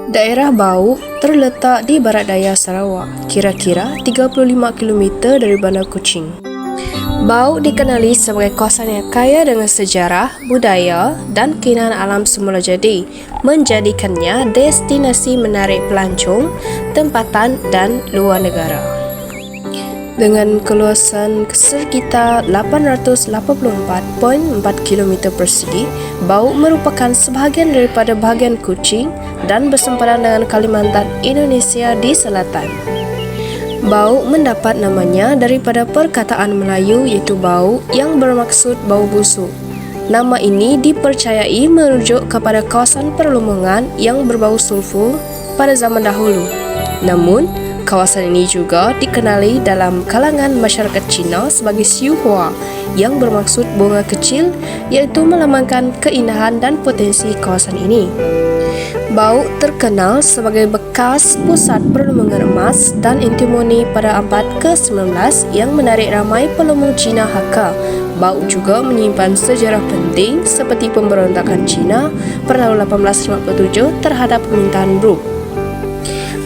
Daerah Bauk terletak di barat daya Sarawak, kira-kira 35 km dari Bandar Kuching. Bauk dikenali sebagai kawasan yang kaya dengan sejarah, budaya dan keindahan alam semula jadi, menjadikannya destinasi menarik pelancong, tempatan dan luar negara. Dengan keluasan sekitar 884.4 km persegi, Bauk merupakan sebahagian daripada bahagian Kuching dan bersempadan dengan Kalimantan, Indonesia di selatan. Bauk mendapat namanya daripada perkataan Melayu iaitu bau yang bermaksud bau busuk. Nama ini dipercayai merujuk kepada kawasan perlumbungan yang berbau sulfur pada zaman dahulu. Namun, kawasan ini juga dikenali dalam kalangan masyarakat Cina sebagai Xiuhua yang bermaksud bunga kecil, iaitu melambangkan keindahan dan potensi kawasan ini. Bauk terkenal sebagai bekas pusat perlumbungan emas dan antimoni pada abad ke-19 yang menarik ramai pelumbung Cina Hakka. Bauk juga menyimpan sejarah penting seperti pemberontakan Cina pada tahun 1857 terhadap pemerintahan Bruk.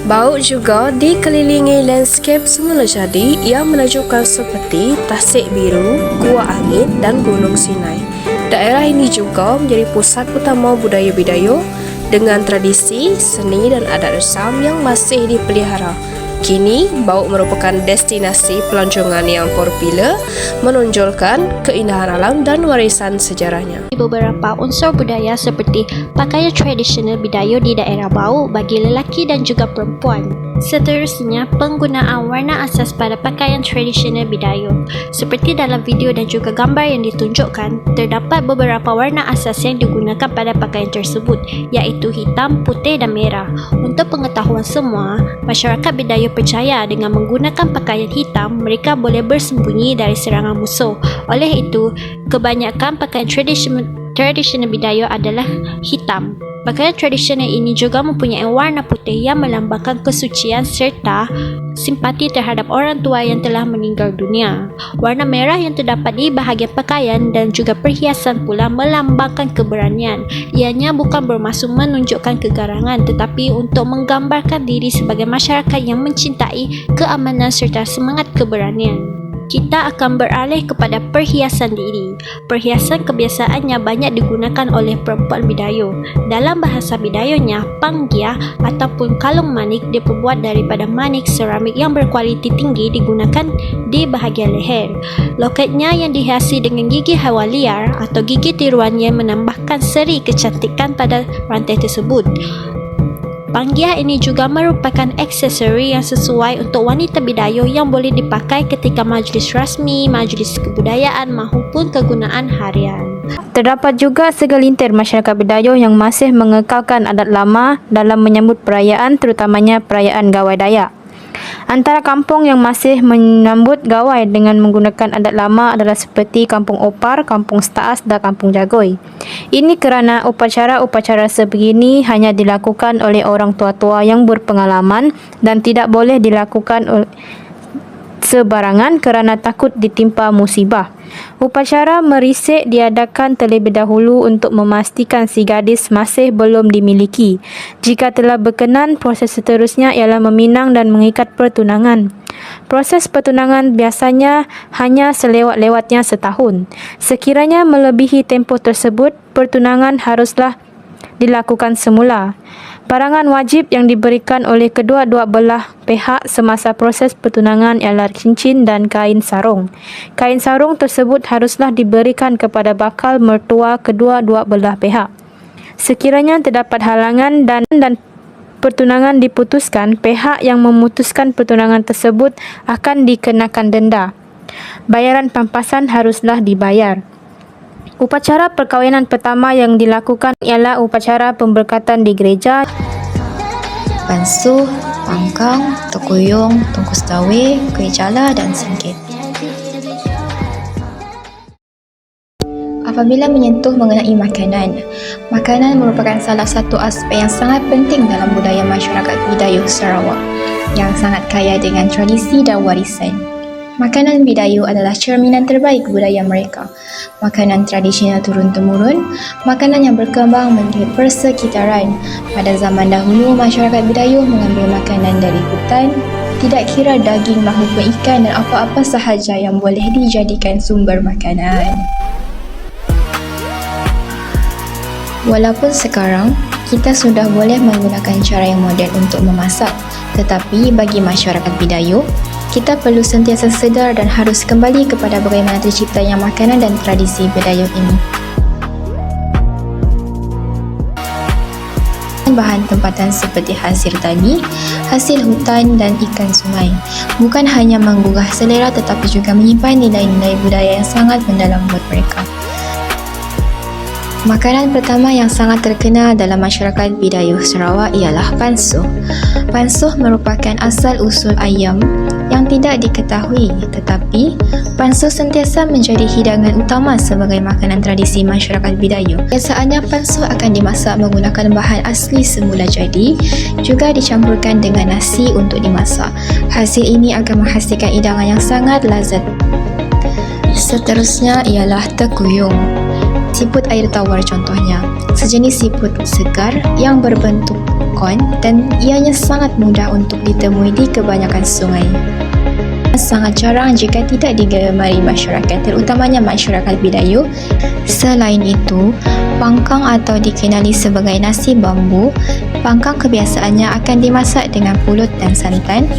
Bauk juga dikelilingi landscape semula jadi yang menakjubkan seperti Tasik Biru, Gua Angin dan Gunung Sinai. Daerah ini juga menjadi pusat utama budaya Bidayuh dengan tradisi, seni dan adat resam yang masih dipelihara. Kini, Bauk merupakan destinasi pelancongan yang popular, menonjolkan keindahan alam dan warisan sejarahnya. Beberapa unsur budaya seperti pakaian tradisional Bidayuh di daerah Bauk bagi lelaki dan juga perempuan. Seterusnya, penggunaan warna asas pada pakaian tradisional Bidayuh. Seperti dalam video dan juga gambar yang ditunjukkan, terdapat beberapa warna asas yang digunakan pada pakaian tersebut, iaitu hitam, putih dan merah. Untuk pengetahuan semua, masyarakat Bidayuh percaya dengan menggunakan pakaian hitam, mereka boleh bersembunyi dari serangan musuh. Oleh itu, kebanyakan pakaian tradisional Bidayuh adalah hitam. Pakaian tradisional ini juga mempunyai warna putih yang melambangkan kesucian serta simpati terhadap orang tua yang telah meninggal dunia. Warna merah yang terdapat di bahagian pakaian dan juga perhiasan pula melambangkan keberanian. Ianya bukan bermaksud menunjukkan kegarangan tetapi untuk menggambarkan diri sebagai masyarakat yang mencintai keamanan serta semangat keberanian. Kita akan beralih kepada perhiasan diri. Perhiasan kebiasaannya banyak digunakan oleh perempuan Bidayuh. Dalam bahasa Bidayuhnya, panggia ataupun kalung manik diperbuat daripada manik seramik yang berkualiti tinggi digunakan di bahagian leher. Loketnya yang dihiasi dengan gigi haiwan liar atau gigi tiruan yang menambahkan seri kecantikan pada rantai tersebut. Panggia ini juga merupakan aksesori yang sesuai untuk wanita Bidayuh yang boleh dipakai ketika majlis rasmi, majlis kebudayaan maupun kegunaan harian. Terdapat juga segelintir masyarakat Bidayuh yang masih mengekalkan adat lama dalam menyambut perayaan, terutamanya perayaan Gawai Dayak. Antara kampung yang masih menyambut gawai dengan menggunakan adat lama adalah seperti Kampung Opar, Kampung Setaas dan Kampung Jagoi. Ini kerana upacara-upacara sebegini hanya dilakukan oleh orang tua-tua yang berpengalaman dan tidak boleh dilakukan sebarangan kerana takut ditimpa musibah. Upacara merisik diadakan terlebih dahulu untuk memastikan si gadis masih belum dimiliki. Jika telah berkenan, proses seterusnya ialah meminang dan mengikat pertunangan. Proses pertunangan biasanya hanya selewat-lewatnya setahun. Sekiranya melebihi tempoh tersebut, pertunangan haruslah dilakukan semula. Barangan wajib yang diberikan oleh kedua-dua belah pihak semasa proses pertunangan ialah cincin dan kain sarung. Kain sarung tersebut haruslah diberikan kepada bakal mertua kedua-dua belah pihak. Sekiranya terdapat halangan dan pertunangan diputuskan, pihak yang memutuskan pertunangan tersebut akan dikenakan denda. Bayaran pampasan haruslah dibayar. Upacara perkahwinan pertama yang dilakukan ialah upacara pemberkatan di gereja. Pansuh, pangkang, tekuyung, tungkus tawe, kuih jala dan singkit. Apabila menyentuh mengenai makanan, makanan merupakan salah satu aspek yang sangat penting dalam budaya masyarakat Bidayuh Sarawak yang sangat kaya dengan tradisi dan warisan. Makanan Bidayuh adalah cerminan terbaik budaya mereka. Makanan tradisional turun-temurun, makanan yang berkembang di persekitaran. Pada zaman dahulu, masyarakat Bidayuh mengambil makanan dari hutan, tidak kira daging maupun ikan dan apa-apa sahaja yang boleh dijadikan sumber makanan. Walaupun sekarang, kita sudah boleh menggunakan cara yang moden untuk memasak, tetapi bagi masyarakat Bidayuh, kita perlu sentiasa sedar dan harus kembali kepada bagaimana terciptanya makanan dan tradisi Bidayuh ini. Bahan tempatan seperti hasil tani, hasil hutan dan ikan sungai bukan hanya menggugah selera tetapi juga menyimpan nilai-nilai budaya yang sangat mendalam buat mereka. Makanan pertama yang sangat terkenal dalam masyarakat Bidayuh Sarawak ialah pansuh. Pansuh merupakan asal-usul ayam yang tidak diketahui, tetapi pansuh sentiasa menjadi hidangan utama sebagai makanan tradisi masyarakat Bidayuh. Biasanya pansuh akan dimasak menggunakan bahan asli semula jadi, juga dicampurkan dengan nasi untuk dimasak. Hasil ini akan menghasilkan hidangan yang sangat lazat. Seterusnya ialah tekuyung. Siput air tawar contohnya, sejenis siput segar yang berbentuk kon dan ianya sangat mudah untuk ditemui di kebanyakan sungai. Sangat jarang jika tidak digemari masyarakat, terutamanya masyarakat Bidayuh. Selain itu, pangkang atau dikenali sebagai nasi bambu, pangkang kebiasaannya akan dimasak dengan pulut dan santan.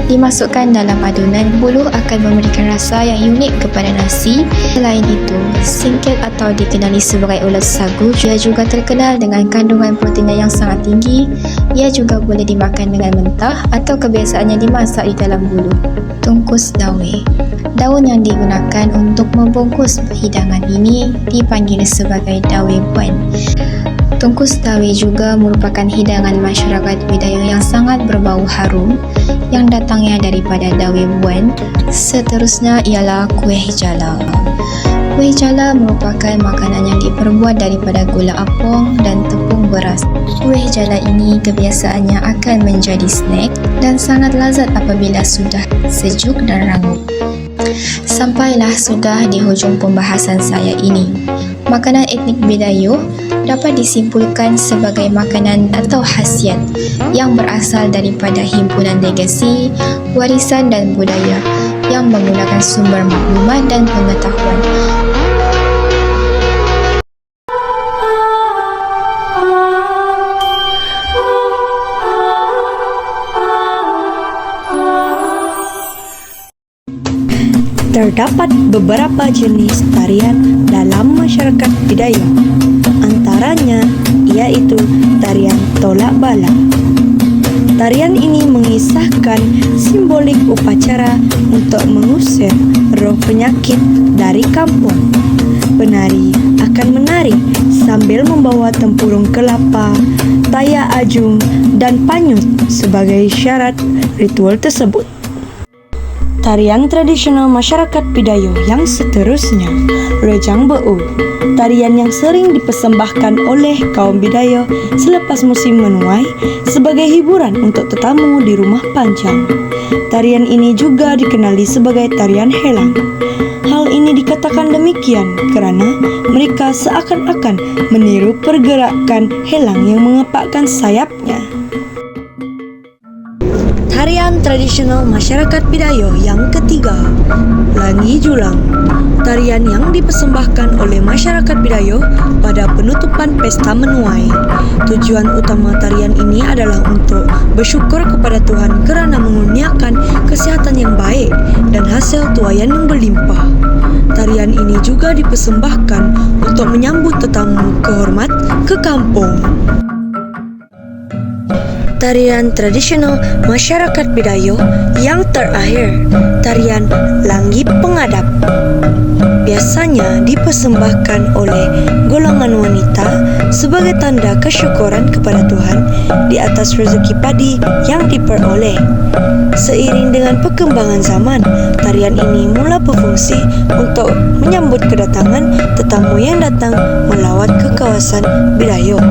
Dimasukkan dalam adunan, buluh akan memberikan rasa yang unik kepada nasi. Selain itu, singkil atau dikenali sebagai ulat sagu, ia juga terkenal dengan kandungan proteinnya yang sangat tinggi. Ia juga boleh dimakan dengan mentah atau kebiasaannya dimasak di dalam buluh. Tungkus dawe. Daun yang digunakan untuk membungkus hidangan ini dipanggil sebagai dawe buan. Tungkus dawe juga merupakan hidangan masyarakat Bidayuh yang sangat berbau harum yang datangnya daripada dawe buan. Seterusnya ialah kuih jala. Kuih jala merupakan makanan yang diperbuat daripada gula apung dan tepung beras. Kuih jala ini kebiasaannya akan menjadi snack dan sangat lazat apabila sudah sejuk dan rangup. Sampailah sudah di hujung pembahasan saya ini. Makanan etnik Bidayuh dapat disimpulkan sebagai makanan atau khasiat yang berasal daripada himpunan legasi, warisan dan budaya yang menggunakan sumber maklumat dan pengetahuan. Terdapat beberapa jenis tarian dalam masyarakat Bidayuh. Antaranya yaitu tarian tolak bala. Tarian ini mengisahkan simbolik upacara untuk mengusir roh penyakit dari kampung. Penari akan menari sambil membawa tempurung kelapa, tayak ajung dan panyut sebagai syarat ritual tersebut. Tarian tradisional masyarakat Bidayuh yang seterusnya, Rejang Beu. Tarian yang sering dipersembahkan oleh kaum Bidayuh selepas musim menuai sebagai hiburan untuk tetamu di rumah panjang. Tarian ini juga dikenali sebagai tarian helang. Hal ini dikatakan demikian kerana mereka seakan-akan meniru pergerakan helang yang mengepakkan sayapnya. Tarian tradisional masyarakat Bidayuh yang ketiga, Langi Julang. Tarian yang dipersembahkan oleh masyarakat Bidayuh pada penutupan pesta menuai. Tujuan utama tarian ini adalah untuk bersyukur kepada Tuhan kerana mengurniakan kesihatan yang baik dan hasil tuaian yang berlimpah. Tarian ini juga dipersembahkan untuk menyambut tetamu kehormat ke kampung. Tarian tradisional masyarakat Bidayuh yang terakhir, tarian Langgi Pengadap. Biasanya dipersembahkan oleh golongan wanita sebagai tanda kesyukuran kepada Tuhan di atas rezeki padi yang diperoleh. Seiring dengan perkembangan zaman, tarian ini mula berfungsi untuk menyambut kedatangan tetamu yang datang melawat ke kawasan Bidayuh.